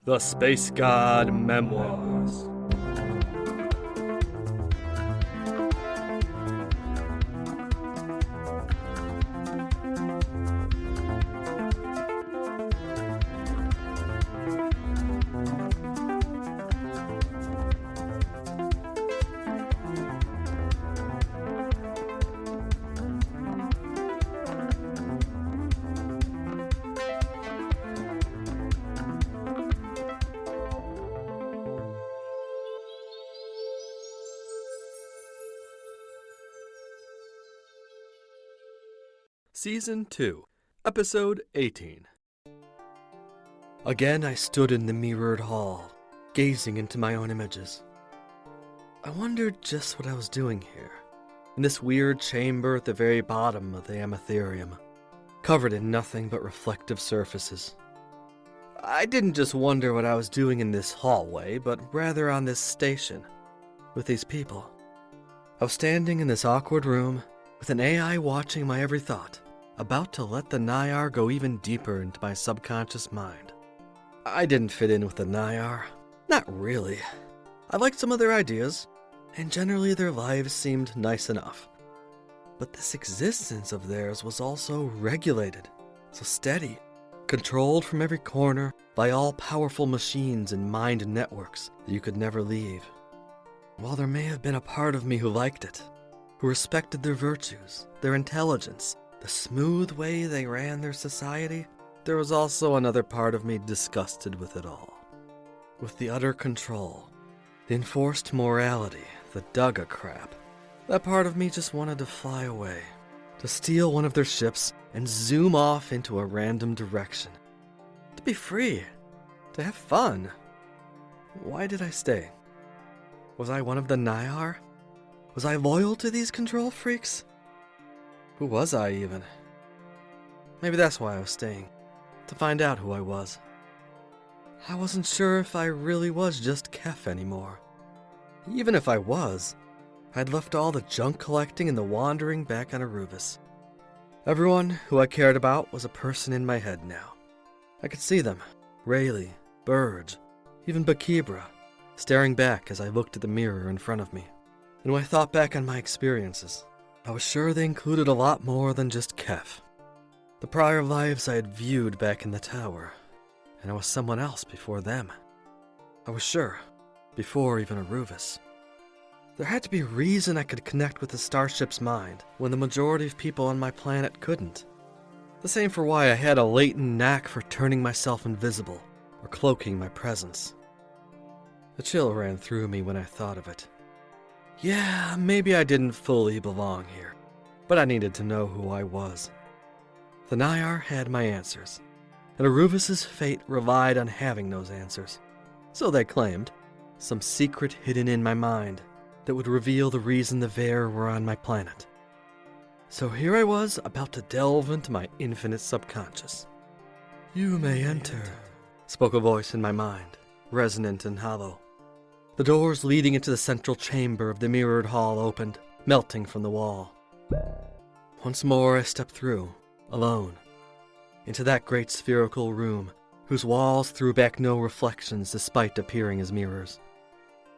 The Space God Memoirs. Season 2, Episode 18. Again I stood in the mirrored hall, gazing into my own images. I wondered just what I was doing here, in this weird chamber at the very bottom of the Amatherium, covered in nothing but reflective surfaces. I didn't just wonder what I was doing in this hallway, but rather on this station, with these people. I was standing in this awkward room, with an AI watching my every thought, about to let the Naiar go even deeper into my subconscious mind. I didn't fit in with the Naiar. Not really. I liked some of their ideas, and generally their lives seemed nice enough. But this existence of theirs was also regulated, so steady, controlled from every corner by all-powerful machines and mind networks that you could never leave. While there may have been a part of me who liked it, who respected their virtues, their intelligence, the smooth way they ran their society, there was also another part of me disgusted with it all. With the utter control, the enforced morality, the Dugga crap. That part of me just wanted to fly away, to steal one of their ships and zoom off into a random direction. To be free, to have fun. Why did I stay? Was I one of the Naiar? Was I loyal to these control freaks? Who was I, even? Maybe that's why I was staying, to find out who I was. I wasn't sure if I really was just Keph anymore. Even if I was, I'd left all the junk collecting and the wandering back on Arubis. Everyone who I cared about was a person in my head now. I could see them, Rayleigh, Burge, even Bakibra, staring back as I looked at the mirror in front of me. And when I thought back on my experiences, I was sure they included a lot more than just Keph. The prior lives I had viewed back in the tower, and I was someone else before them. I was sure, before even Arubis. There had to be a reason I could connect with the starship's mind when the majority of people on my planet couldn't. The same for why I had a latent knack for turning myself invisible or cloaking my presence. A chill ran through me when I thought of it. Yeah, maybe I didn't fully belong here, but I needed to know who I was. The Naiar had my answers, and Arubis' fate relied on having those answers. So they claimed, some secret hidden in my mind that would reveal the reason the Vaer were on my planet. So here I was, about to delve into my infinite subconscious. "You may enter," spoke a voice in my mind, resonant and hollow. The doors leading into the central chamber of the mirrored hall opened, melting from the wall. Once more I stepped through, alone, into that great spherical room, whose walls threw back no reflections despite appearing as mirrors.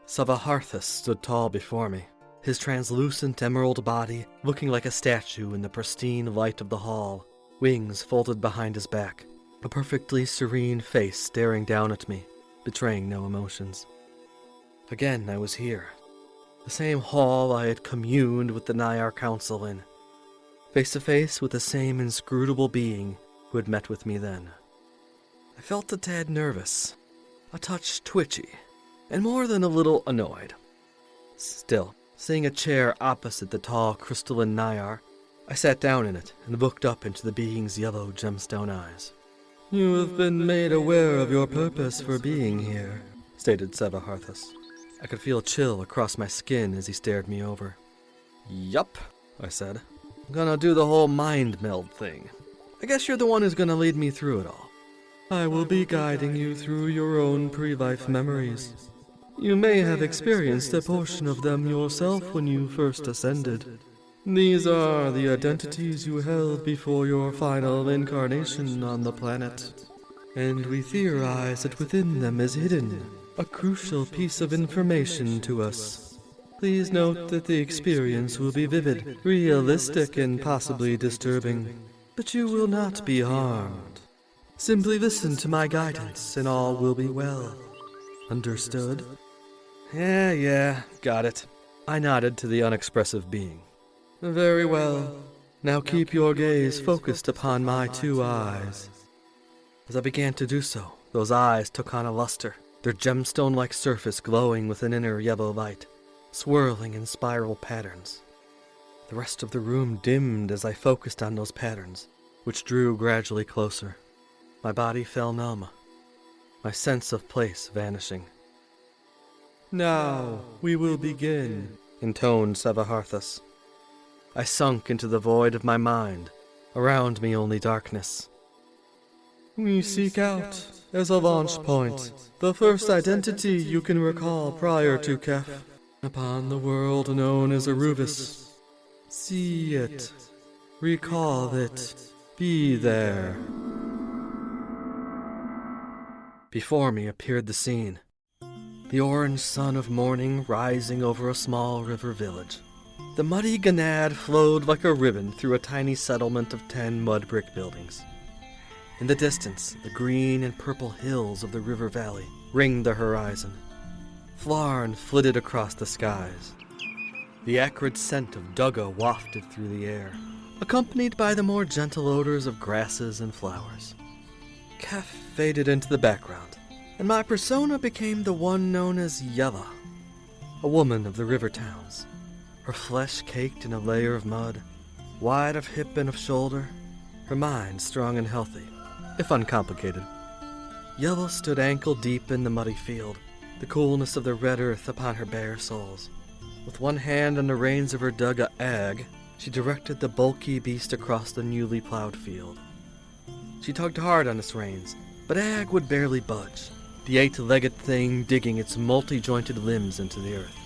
Savaharthas stood tall before me, his translucent emerald body looking like a statue in the pristine light of the hall, wings folded behind his back, a perfectly serene face staring down at me, betraying no emotions. Again, I was here, the same hall I had communed with the Naiar Council in, face to face with the same inscrutable being who had met with me then. I felt a tad nervous, a touch twitchy, and more than a little annoyed. Still, seeing a chair opposite the tall crystalline Naiar, I sat down in it and looked up into the being's yellow gemstone eyes. "You have been made aware of your purpose for being here," stated Savaharthas. I could feel a chill across my skin as he stared me over. "Yup," I said. "Gonna do the whole mind meld thing. I guess you're the one who's gonna lead me through it all." "I will be guiding you through your own pre-life memories. You may have experienced a portion of them yourself when you first ascended. These are the identities you held before your final incarnation on the planet. and we theorize that within them is hidden a crucial piece of information to us. Please note that the experience will be vivid, realistic, and possibly disturbing, but you will not be harmed. Simply listen to my guidance, and all will be well. Understood? Yeah, got it. I nodded to the unexpressive being. Very well. Now keep your gaze focused upon my 2 eyes. As I began to do so, those eyes took on a luster, their gemstone-like surface glowing with an inner yellow light, swirling in spiral patterns. The rest of the room dimmed as I focused on those patterns, which drew gradually closer. My body fell numb, my sense of place vanishing. Now we will begin, intoned Savaharthas. I sunk into the void of my mind, around me only darkness. We seek out, as a launch point, the first identity you can recall prior to Keph, upon the world known as Arubis. See it, recall it, be there. Before me appeared the scene, the orange sun of morning rising over a small river village. The muddy Ganad flowed like a ribbon through a tiny settlement of 10 mud brick buildings. In the distance, the green and purple hills of the river valley ringed the horizon. Flarn flitted across the skies. The acrid scent of dugga wafted through the air, accompanied by the more gentle odors of grasses and flowers. Keph faded into the background, and my persona became the one known as Yela, a woman of the river towns, her flesh caked in a layer of mud, wide of hip and of shoulder, her mind strong and healthy, if uncomplicated. Yela stood ankle-deep in the muddy field, the coolness of the red earth upon her bare soles. With one hand on the reins of her dugga Ag, she directed the bulky beast across the newly plowed field. She tugged hard on its reins, but Ag would barely budge, the 8-legged thing digging its multi-jointed limbs into the earth.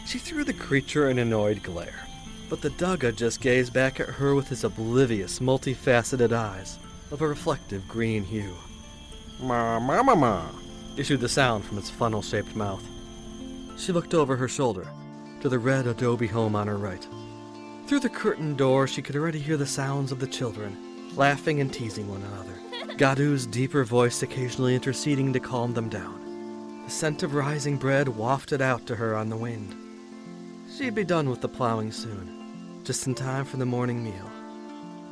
She threw the creature an annoyed glare, but the dugga just gazed back at her with his oblivious, multifaceted eyes of a reflective green hue. Ma ma ma ma, issued the sound from its funnel-shaped mouth. She looked over her shoulder to the red adobe home on her right. Through the curtained door, she could already hear the sounds of the children, laughing and teasing one another, Gadu's deeper voice occasionally interceding to calm them down. The scent of rising bread wafted out to her on the wind. She'd be done with the plowing soon, just in time for the morning meal.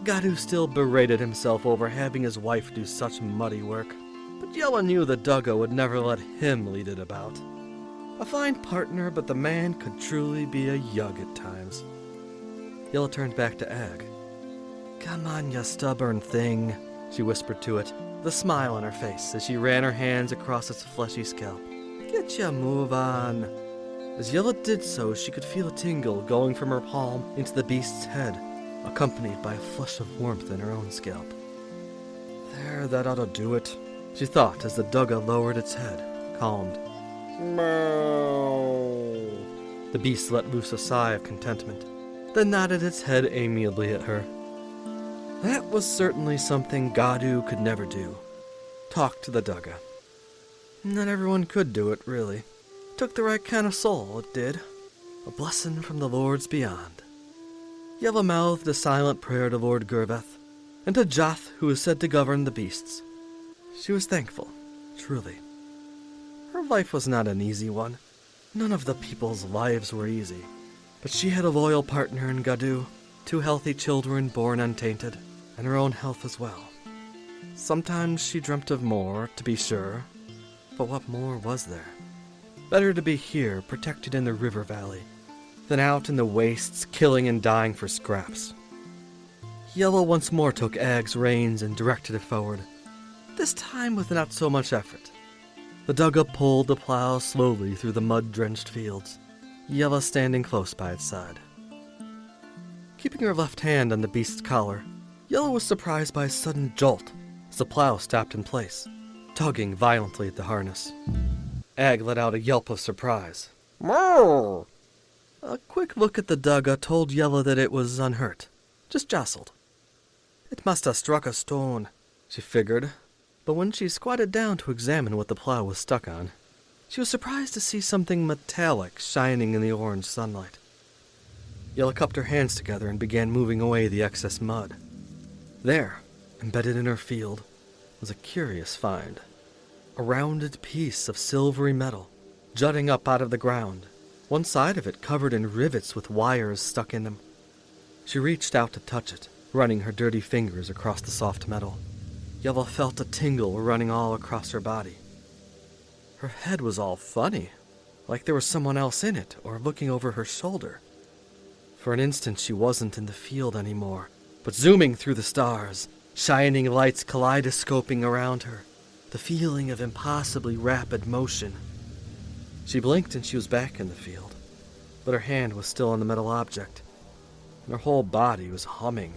Gadu still berated himself over having his wife do such muddy work, but Yela knew the dugga would never let him lead it about. A fine partner, but the man could truly be a yug at times. Yela turned back to Ag. Come on, you stubborn thing, she whispered to it, with a smile on her face as she ran her hands across its fleshy scalp. Get ya move on. As Yela did so, she could feel a tingle going from her palm into the beast's head, accompanied by a flush of warmth in her own scalp. There, that ought to do it, she thought as the dugga lowered its head, calmed. Meow. The beast let loose a sigh of contentment, then nodded its head amiably at her. That was certainly something Gadu could never do. Talk to the dugga. Not everyone could do it, really. Took the right kind of soul, it did. A blessing from the lords beyond. Yela mouthed a silent prayer to Lord Gurveth, and to Joth, who was said to govern the beasts. She was thankful, truly. Her life was not an easy one. None of the people's lives were easy. But she had a loyal partner in Gadu, 2 healthy children born untainted, and her own health as well. Sometimes she dreamt of more, to be sure, but what more was there? Better to be here, protected in the river valley, than out in the wastes, killing and dying for scraps. Yela once more took Ag's reins and directed it forward, this time with not so much effort. The dugga pulled the plow slowly through the mud-drenched fields, Yela standing close by its side. Keeping her left hand on the beast's collar, Yela was surprised by a sudden jolt as the plow stopped in place, tugging violently at the harness. Ag let out a yelp of surprise. Moo! A quick look at the dugga told Yela that it was unhurt, just jostled. It must have struck a stone, she figured, but when she squatted down to examine what the plow was stuck on, she was surprised to see something metallic shining in the orange sunlight. Yela cupped her hands together and began moving away the excess mud. There, embedded in her field, was a curious find. A rounded piece of silvery metal, jutting up out of the ground, one side of it covered in rivets with wires stuck in them. She reached out to touch it, running her dirty fingers across the soft metal. Yela felt a tingle running all across her body. Her head was all funny, like there was someone else in it or looking over her shoulder. For an instant she wasn't in the field anymore, but zooming through the stars, shining lights kaleidoscoping around her, the feeling of impossibly rapid motion. She blinked and she was back in the field, but her hand was still on the metal object, and her whole body was humming.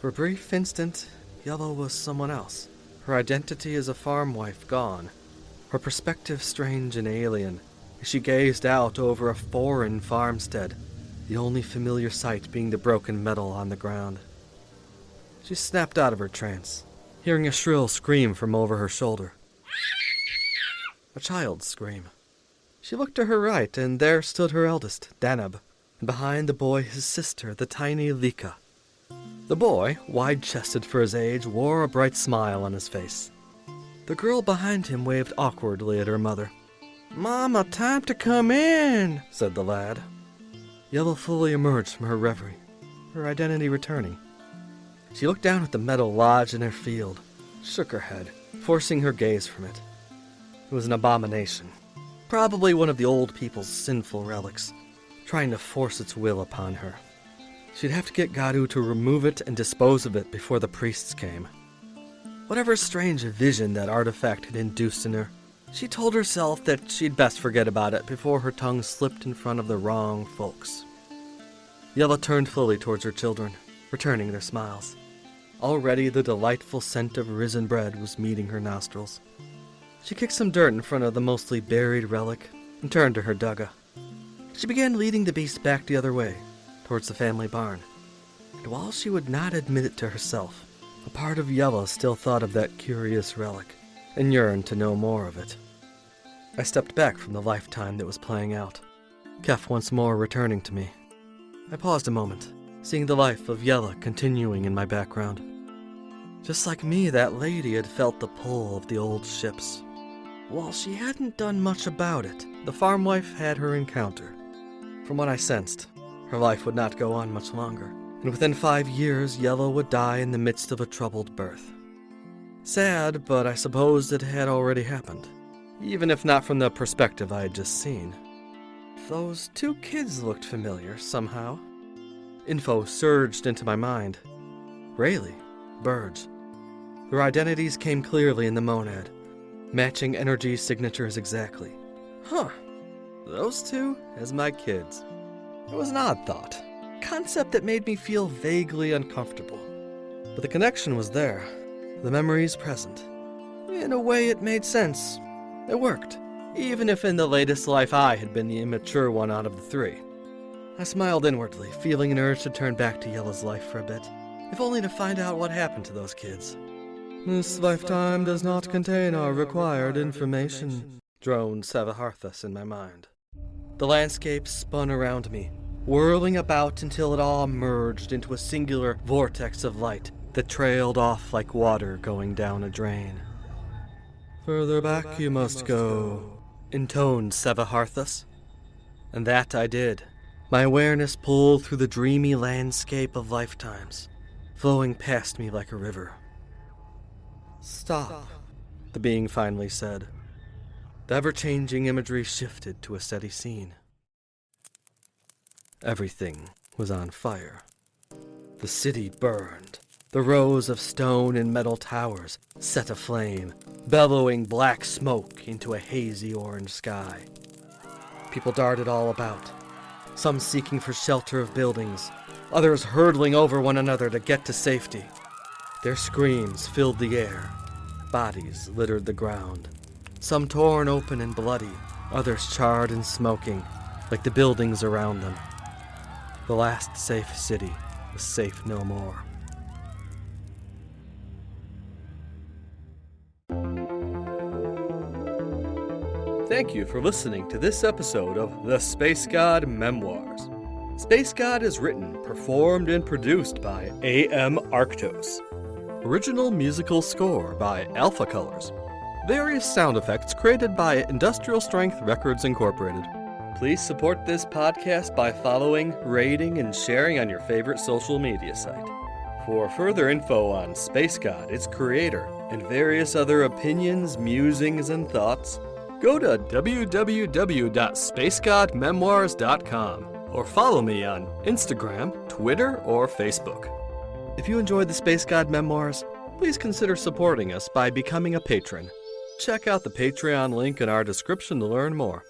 For a brief instant, Yela was someone else, her identity as a farm wife gone, her perspective strange and alien, as she gazed out over a foreign farmstead, the only familiar sight being the broken metal on the ground. She snapped out of her trance, hearing a shrill scream from over her shoulder. A child's scream. She looked to her right, and there stood her eldest, Danab, and behind the boy his sister, the tiny Lika. The boy, wide-chested for his age, wore a bright smile on his face. The girl behind him waved awkwardly at her mother. "Mama, time to come in," said the lad. Yela fully emerged from her reverie, her identity returning. She looked down at the metal lodge in her field, shook her head, forcing her gaze from it. It was an abomination, probably one of the old people's sinful relics, trying to force its will upon her. She'd have to get Gadu to remove it and dispose of it before the priests came. Whatever strange vision that artifact had induced in her, she told herself that she'd best forget about it before her tongue slipped in front of the wrong folks. Yela turned fully towards her children, returning their smiles. Already the delightful scent of risen bread was meeting her nostrils. She kicked some dirt in front of the mostly buried relic and turned to her dugga. She began leading the beast back the other way, towards the family barn. And while she would not admit it to herself, a part of Yela still thought of that curious relic and yearned to know more of it. I stepped back from the lifetime that was playing out, Keph once more returning to me. I paused a moment, seeing the life of Yela continuing in my background. Just like me, that lady had felt the pull of the old ships. While she hadn't done much about it, the farm wife had her encounter. From what I sensed, her life would not go on much longer, and within 5 years, Yela would die in the midst of a troubled birth. Sad, but I suppose it had already happened, even if not from the perspective I had just seen. Those 2 kids looked familiar, somehow. Info surged into my mind. Rayleigh, Burge. Their identities came clearly in the monad, matching energy signatures exactly. Huh, those 2 as my kids. It was an odd thought, a concept that made me feel vaguely uncomfortable. But the connection was there, the memories present. In a way it made sense. It worked, even if in the latest life I had been the immature one out of the 3. I smiled inwardly, feeling an urge to turn back to Yela's life for a bit, if only to find out what happened to those kids. "This lifetime does not contain our required information," droned Savaharthas in my mind. The landscape spun around me, whirling about until it all merged into a singular vortex of light that trailed off like water going down a drain. "Further back you must go," intoned Savaharthas. And that I did. My awareness pulled through the dreamy landscape of lifetimes, flowing past me like a river. "Stop," the being finally said. The ever-changing imagery shifted to a steady scene. Everything was on fire. The city burned. The rows of stone and metal towers set aflame, bellowing black smoke into a hazy orange sky. People darted all about, some seeking for shelter of buildings, others hurtling over one another to get to safety. Their screams filled the air. Bodies littered the ground, some torn open and bloody, others charred and smoking, like the buildings around them. The last safe city was safe no more. Thank you for listening to this episode of The Space God Memoirs. Space God is written, performed, and produced by A.M. Arctos. Original musical score by Alpha Colors. Various sound effects created by Industrial Strength Records Incorporated. Please support this podcast by following, rating, and sharing on your favorite social media site. For further info on Space God, its creator, and various other opinions, musings, and thoughts, go to www.spacegodmemoirs.com or follow me on Instagram, Twitter, or Facebook. If you enjoyed the Space God Memoirs, please consider supporting us by becoming a patron. Check out the Patreon link in our description to learn more.